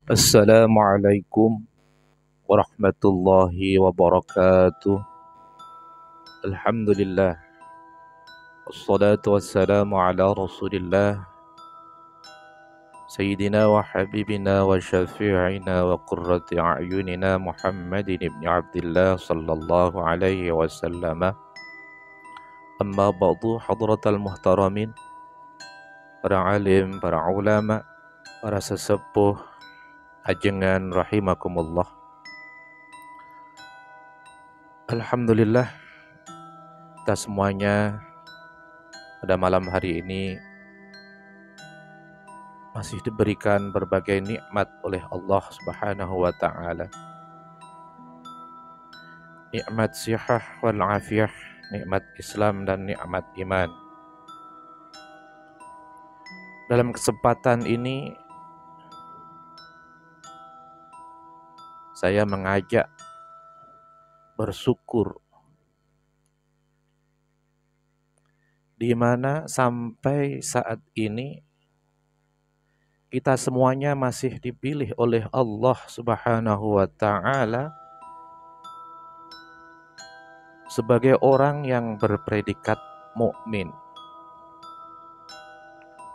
Assalamualaikum warahmatullahi wabarakatuh. Alhamdulillah. Wassalatu wassalamu ala rasulillah. Sayyidina wa habibina wa syafi'ina wa qurrati a'yunina Muhammadin ibn Abdillah sallallahu alaihi wasallam. Amma ba'du, hadratal muhtaramin, para alim, para ulama, para sesepuh ajengan rahimakumullah. Alhamdulillah, kita semuanya pada malam hari ini masih diberikan berbagai nikmat oleh Allah Subhanahu wa taala. Nikmat sihah wal afiyah, nikmat Islam dan nikmat iman. Dalam kesempatan ini saya mengajak bersyukur, di mana sampai saat ini kita semuanya masih dipilih oleh Allah Subhanahu wa taala sebagai orang yang berpredikat mukmin,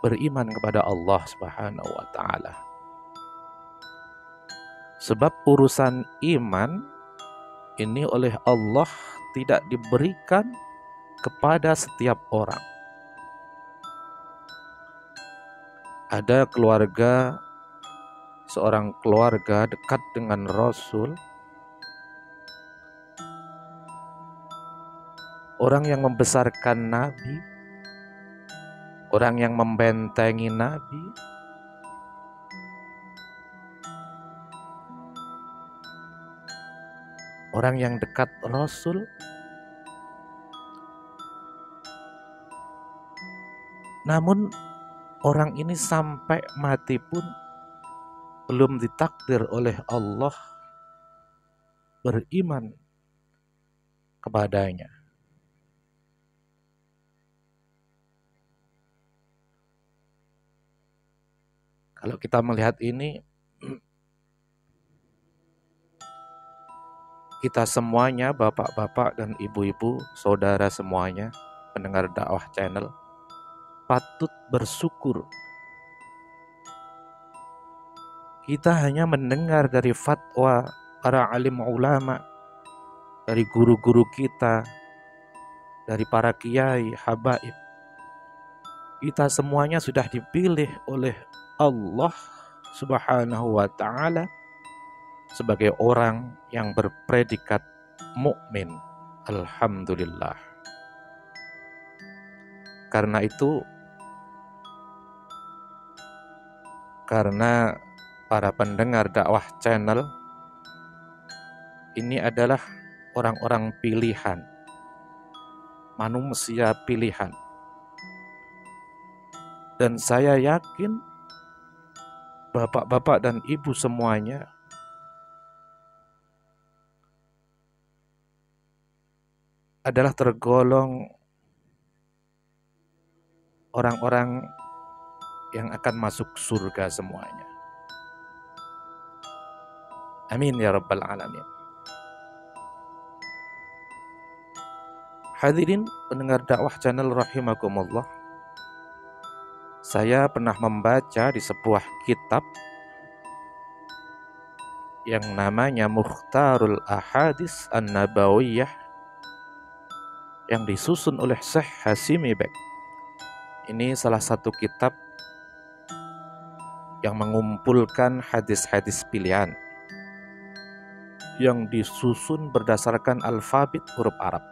beriman kepada Allah Subhanahu wa taala. Sebab urusan iman ini oleh Allah tidak diberikan kepada setiap orang. Ada keluarga, seorang keluarga dekat dengan Rasul, orang yang membesarkan Nabi, orang yang membentengi Nabi, orang yang dekat Rasul, namun orang ini sampai mati pun belum ditakdir oleh Allah beriman kepadanya. Kalau kita melihat ini, kita semuanya, bapak-bapak dan ibu-ibu, saudara semuanya, pendengar dakwah channel, patut bersyukur. Kita hanya mendengar dari fatwa para alim ulama, dari guru-guru kita, dari para kiai, habaib. Kita semuanya sudah dipilih oleh Allah Subhanahu wa taala sebagai orang yang berpredikat mukmin. Alhamdulillah. Karena itu, karena para pendengar dakwah channel ini adalah orang-orang pilihan, manusia pilihan. Dan saya yakin bapak-bapak dan ibu semuanya adalah tergolong orang-orang yang akan masuk surga semuanya. Amin ya rabbal alamin. Hadirin pendengar dakwah channel rahimakumullah, saya pernah membaca di sebuah kitab yang namanya Mukhtarul Ahadits An-Nabawiyah yang disusun oleh Syekh Hashimi Beg. Ini salah satu kitab yang mengumpulkan hadis-hadis pilihan yang disusun berdasarkan alfabet huruf Arab.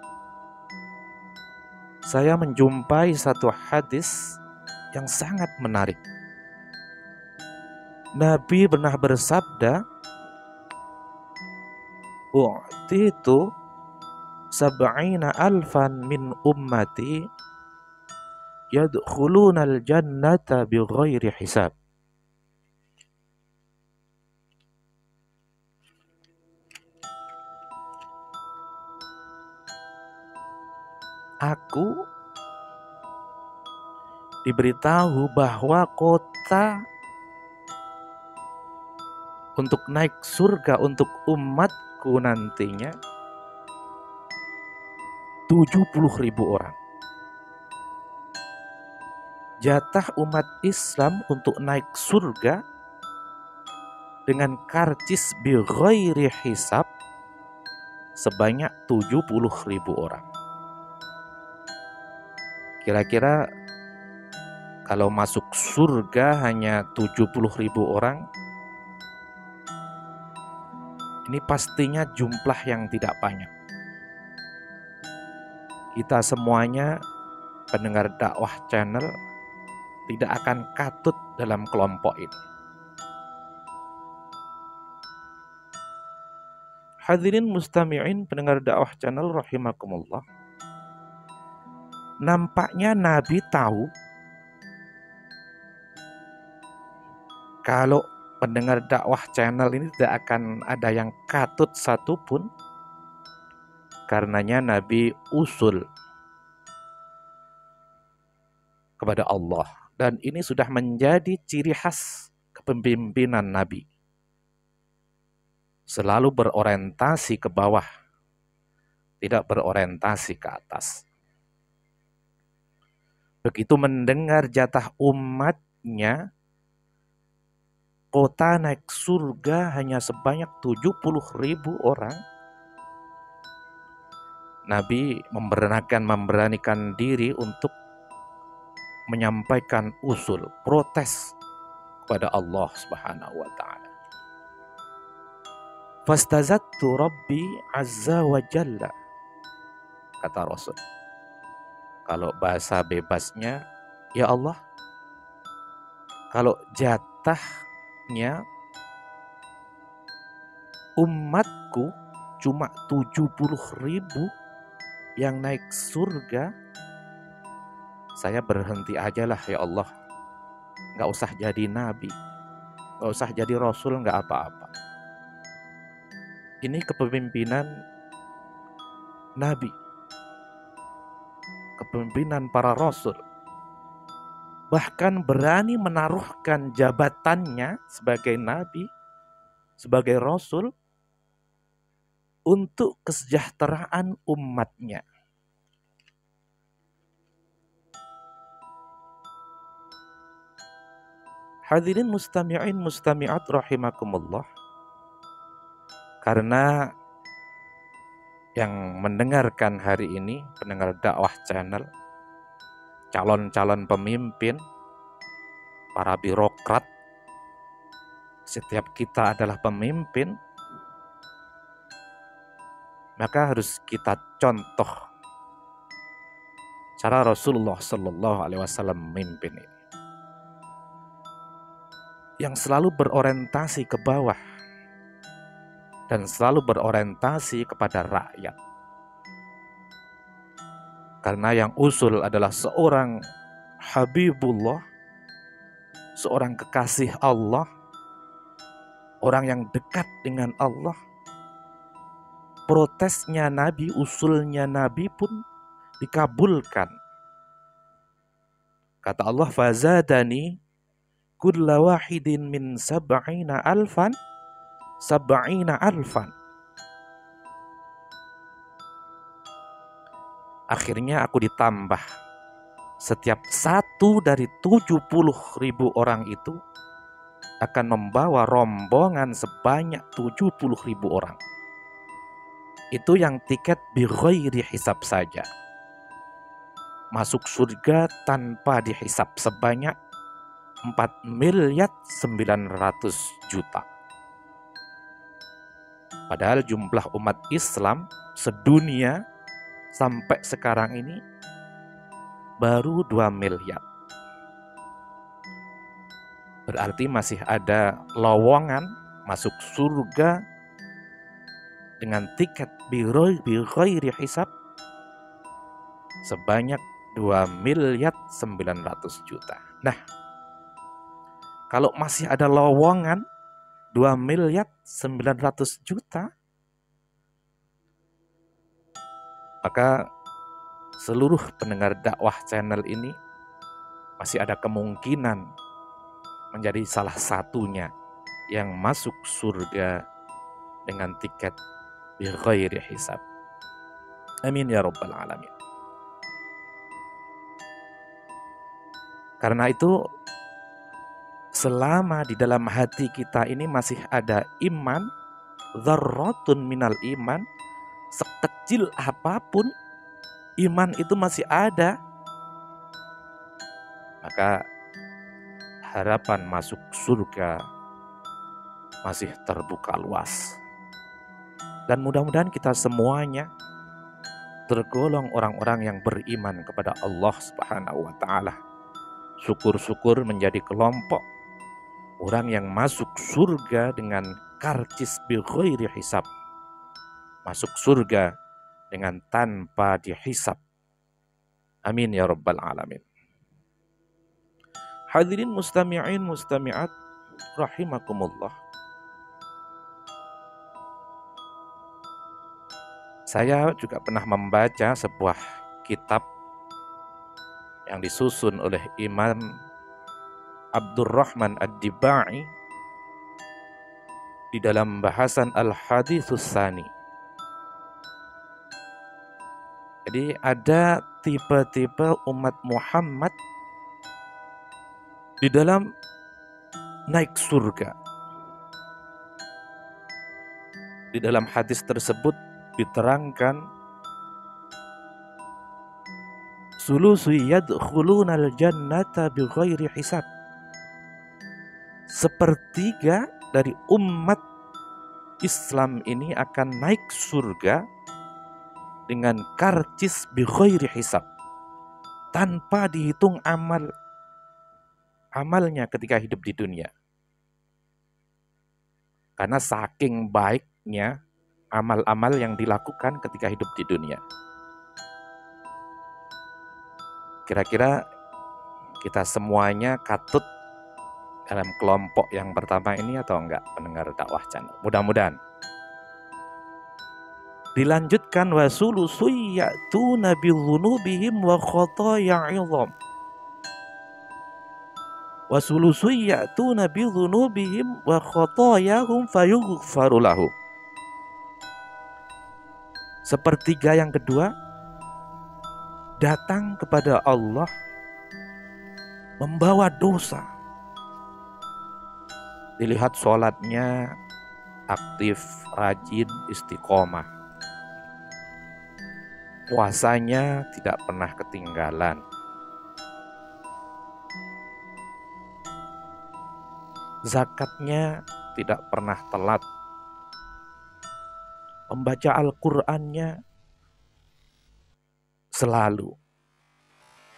Saya menjumpai satu hadis yang sangat menarik. Nabi pernah bersabda, "U'titu sab'ina alfan min ummati yadkhulunal jannata bighairi hisab." Aku diberitahu bahwa kota untuk naik surga untuk umatku nantinya 70.000 orang. Jatah umat Islam untuk naik surga dengan karcis bi ghairi hisab sebanyak 70.000 orang. Kira-kira kalau masuk surga hanya 70.000 orang, ini pastinya jumlah yang tidak banyak. Kita semuanya pendengar dakwah channel tidak akan katut dalam kelompok ini. Hadirin mustami'in pendengar dakwah channel rahimakumullah. Nampaknya Nabi tahu kalau pendengar dakwah channel ini tidak akan ada yang katut satupun. Karenanya Nabi usul kepada Allah. Dan ini sudah menjadi ciri khas kepemimpinan Nabi. Selalu berorientasi ke bawah, tidak berorientasi ke atas. Begitu mendengar jatah umatnya, kota naik surga hanya sebanyak 70.000 orang, Nabi memberanikan diri untuk menyampaikan usul, protes kepada Allah Subhanahu wa taala. Fastazattu Rabbi Azza wa Jalla, kata Rasul. Kalau bahasa bebasnya, ya Allah, kalau jatahnya umatku cuma 70.000 yang naik surga, saya berhenti aja lah ya Allah. Gak usah jadi nabi, gak usah jadi rasul, gak apa-apa. Ini kepemimpinan nabi, kepemimpinan para rasul. Bahkan berani menaruhkan jabatannya sebagai nabi, sebagai rasul, untuk kesejahteraan umatnya. Hadirin mustami'in mustami'at rahimakumullah. Karena yang mendengarkan hari ini, pendengar dakwah channel, calon-calon pemimpin, para birokrat, setiap kita adalah pemimpin, maka harus kita contoh cara Rasulullah Sallallahu Alaihi Wasallam memimpin ini, yang selalu berorientasi ke bawah dan selalu berorientasi kepada rakyat. Karena yang usul adalah seorang Habibullah, seorang kekasih Allah, orang yang dekat dengan Allah. Protesnya Nabi, usulnya Nabi pun dikabulkan. Kata Allah, fazadani kulla wahidin min sab'ina alfan. Akhirnya aku ditambah. Setiap satu dari 70.000 orang itu akan membawa rombongan sebanyak 70.000 orang. Itu yang tiket bi ghairi hisab saja. Masuk surga tanpa dihisab sebanyak 4.900.000.000. Padahal jumlah umat Islam sedunia sampai sekarang ini baru 2 miliar. Berarti masih ada lowongan masuk surga dengan tiket bi ghairi hisab sebanyak 2.900.000.000. Nah, kalau masih ada lowongan 2.900.000.000, maka seluruh pendengar dakwah channel ini masih ada kemungkinan menjadi salah satunya yang masuk surga dengan tiket bighairi hisab. Amin ya rabbal alamin. Karena itu selama di dalam hati kita ini masih ada iman, dzarratun minal iman, sekecil apapun iman itu masih ada, maka harapan masuk surga masih terbuka luas. Dan mudah-mudahan kita semuanya tergolong orang-orang yang beriman kepada Allah Subhanahu wa taala. Syukur-syukur menjadi kelompok orang yang masuk surga dengan karcis bighairi hisab. Masuk surga dengan tanpa dihisab. Amin ya rabbal alamin. Hadirin mustami'in mustami'at rahimakumullah. Saya juga pernah membaca sebuah kitab yang disusun oleh Imam Abdurrahman Ad-Dibai di dalam bahasan Al-Haditsus Tsani. Jadi ada tipe-tipe umat Muhammad di dalam naik surga. Di dalam hadis tersebut diterangkan sulusu yadkhulunal jannata bighairi hisab. Sepertiga dari umat Islam ini akan naik surga dengan karcis bighairi hisab, tanpa dihitung amalnya ketika hidup di dunia. Karena saking baiknya amal-amal yang dilakukan ketika hidup di dunia. Kira-kira kita semuanya katut dalam kelompok yang pertama ini atau enggak, pendengar dakwah channel? Mudah-mudahan. Dilanjutkan wasulusu ya'tuna bidzunubihim wa khataaya 'idham. Wasulusu ya'tuna bidzunubihim wa khataayahum fayughfaru lahum. Sepertiga yang kedua datang kepada Allah membawa dosa. Dilihat sholatnya aktif, rajin, istiqomah. Puasanya tidak pernah ketinggalan. Zakatnya tidak pernah telat. Membaca Al-Qur'annya selalu.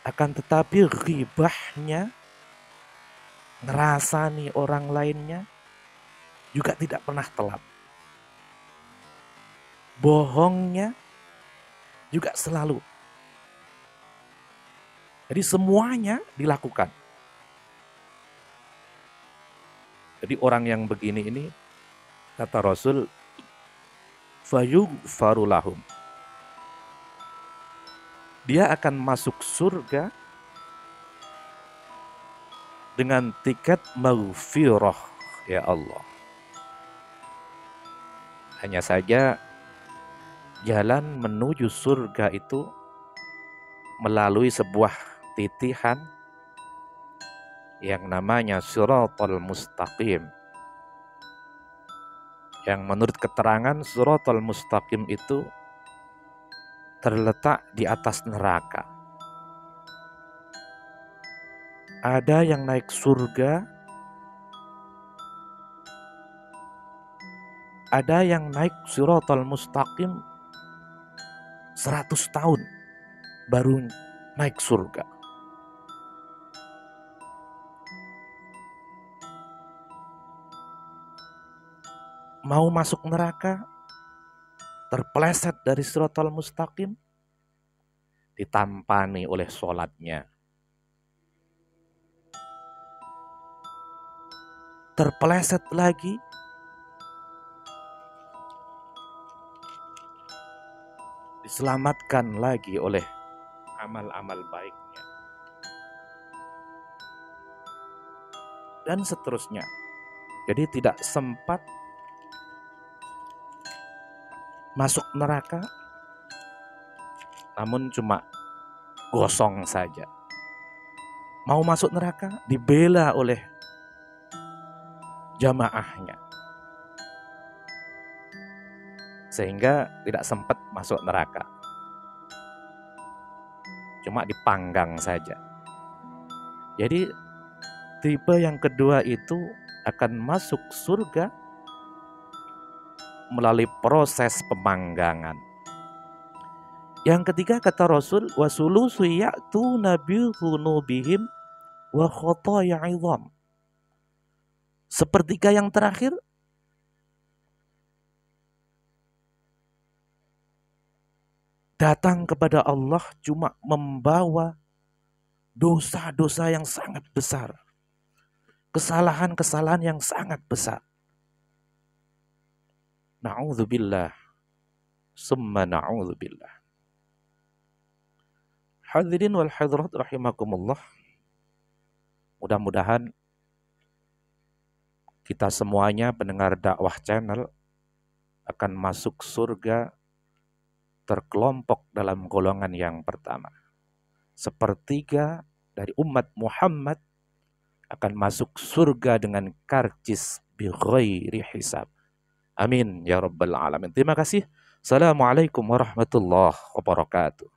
Akan tetapi ghibahnya, ngerasani orang lainnya, juga tidak pernah telat. Bohongnya juga selalu. Jadi semuanya dilakukan. Jadi orang yang begini ini, kata Rasul, fayughfaru lahum. Dia akan masuk surga dengan tiket maghfirah, ya Allah. Hanya saja jalan menuju surga itu melalui sebuah titihan yang namanya Shiratal Mustaqim. Yang menurut keterangan Shiratal Mustaqim itu terletak di atas neraka. Ada yang naik surga, ada yang naik Shiratal Mustaqim 100 tahun baru naik surga. Mau masuk neraka, terpeleset dari Shiratal Mustaqim, ditampani oleh sholatnya. Terpeleset lagi, diselamatkan lagi oleh amal-amal baiknya. Dan seterusnya. Jadi tidak sempat masuk neraka, namun cuma gosong saja. Mau masuk neraka, dibela oleh jamaahnya, sehingga tidak sempat masuk neraka. Cuma dipanggang saja. Jadi tipe yang kedua itu akan masuk surga melalui proses pemanggangan. Yang ketiga kata Rasul, wasulusu ya'tuna bi dzunubihim wa khotoya 'idham. Sepertiga yang terakhir datang kepada Allah cuma membawa dosa-dosa yang sangat besar, kesalahan-kesalahan yang sangat besar. Na'udzubillah, summa na'udzubillah. Hadirin wal hadirat rahimakumullah. Mudah-mudahan kita semuanya pendengar dakwah channel akan masuk surga terkelompok dalam golongan yang pertama. Sepertiga dari umat Muhammad akan masuk surga dengan karcis bi ghairi hisab. Amin ya rabbal alamin. Terima kasih. Assalamualaikum warahmatullahi wabarakatuh.